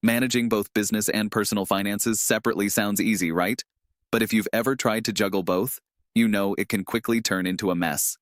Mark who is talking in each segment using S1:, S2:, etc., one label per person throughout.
S1: Managing both business and personal finances separately sounds easy, right? But if you've ever tried to juggle both, you know it can quickly turn into a mess.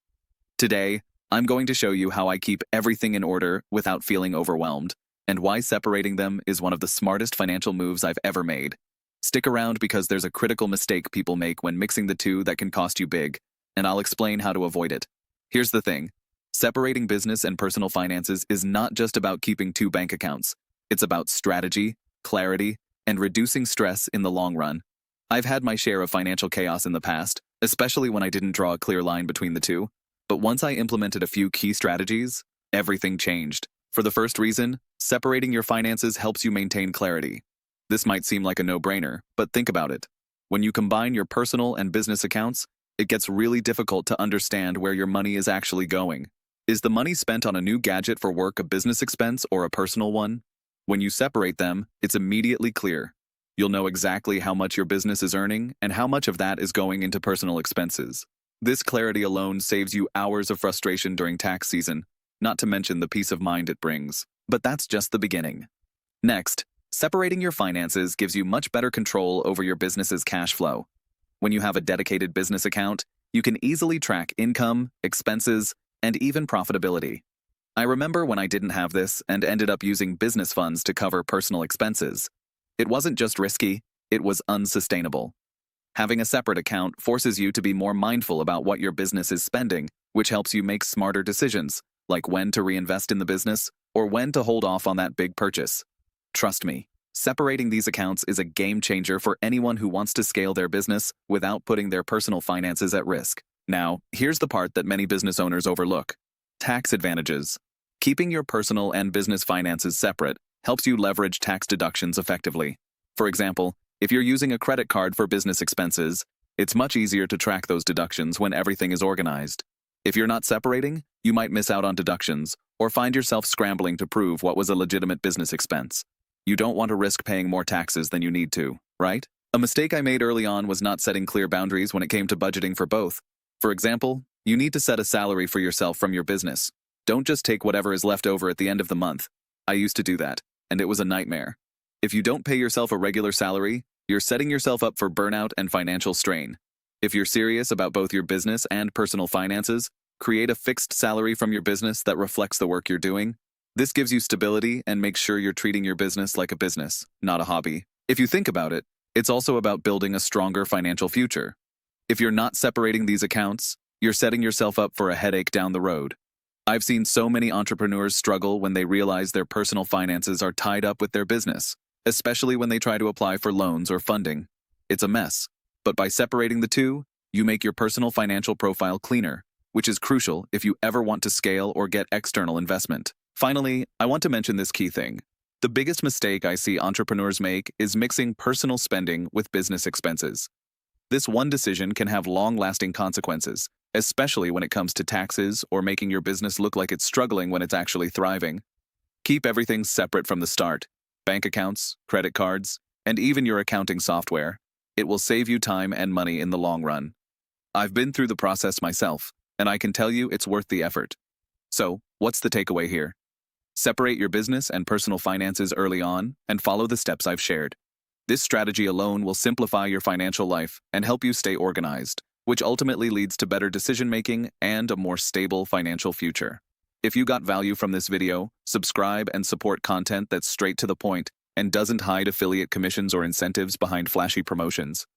S1: Today, I'm going to show you how I keep everything in order without feeling overwhelmed, and why separating them is one of the smartest financial moves I've ever made. Stick around because there's a critical mistake people make when mixing the two that can cost you big, and I'll explain how to avoid it. Here's the thing. Separating business and personal finances is not just about keeping two bank accounts. It's about strategy, clarity, and reducing stress in the long run. I've had my share of financial chaos in the past, especially when I didn't draw a clear line between the two. But once I implemented a few key strategies, everything changed. For the first reason, separating your finances helps you maintain clarity. This might seem like a no-brainer, but think about it. When you combine your personal and business accounts, it gets really difficult to understand where your money is actually going. Is the money spent on a new gadget for work a business expense or a personal one? When you separate them, it's immediately clear. You'll know exactly how much your business is earning and how much of that is going into personal expenses. This clarity alone saves you hours of frustration during tax season, not to mention the peace of mind it brings. But that's just the beginning. Next, separating your finances gives you much better control over your business's cash flow. When you have a dedicated business account, you can easily track income, expenses, and even profitability. I remember when I didn't have this and ended up using business funds to cover personal expenses. It wasn't just risky, it was unsustainable. Having a separate account forces you to be more mindful about what your business is spending, which helps you make smarter decisions, like when to reinvest in the business or when to hold off on that big purchase. Trust me, separating these accounts is a game changer for anyone who wants to scale their business without putting their personal finances at risk. Now, here's the part that many business owners overlook. Tax advantages. Keeping your personal and business finances separate helps you leverage tax deductions effectively. For example, if you're using a credit card for business expenses, it's much easier to track those deductions when everything is organized. If you're not separating, you might miss out on deductions or find yourself scrambling to prove what was a legitimate business expense. You don't want to risk paying more taxes than you need to, right? A mistake I made early on was not setting clear boundaries when it came to budgeting for both. For example, you need to set a salary for yourself from your business. Don't just take whatever is left over at the end of the month. I used to do that, and it was a nightmare. If you don't pay yourself a regular salary, you're setting yourself up for burnout and financial strain. If you're serious about both your business and personal finances, create a fixed salary from your business that reflects the work you're doing. This gives you stability and makes sure you're treating your business like a business, not a hobby. If you think about it, it's also about building a stronger financial future. If you're not separating these accounts, you're setting yourself up for a headache down the road. I've seen so many entrepreneurs struggle when they realize their personal finances are tied up with their business, especially when they try to apply for loans or funding. It's a mess, but by separating the two, you make your personal financial profile cleaner, which is crucial if you ever want to scale or get external investment. Finally, I want to mention this key thing. The biggest mistake I see entrepreneurs make is mixing personal spending with business expenses. This one decision can have long-lasting consequences, especially when it comes to taxes or making your business look like it's struggling when it's actually thriving. Keep everything separate from the start. Bank accounts, credit cards, and even your accounting software. It will save you time and money in the long run. I've been through the process myself, and I can tell you it's worth the effort. So, what's the takeaway here? Separate your business and personal finances early on and follow the steps I've shared. This strategy alone will simplify your financial life and help you stay organized, which ultimately leads to better decision-making and a more stable financial future. If you got value from this video, subscribe and support content that's straight to the point and doesn't hide affiliate commissions or incentives behind flashy promotions.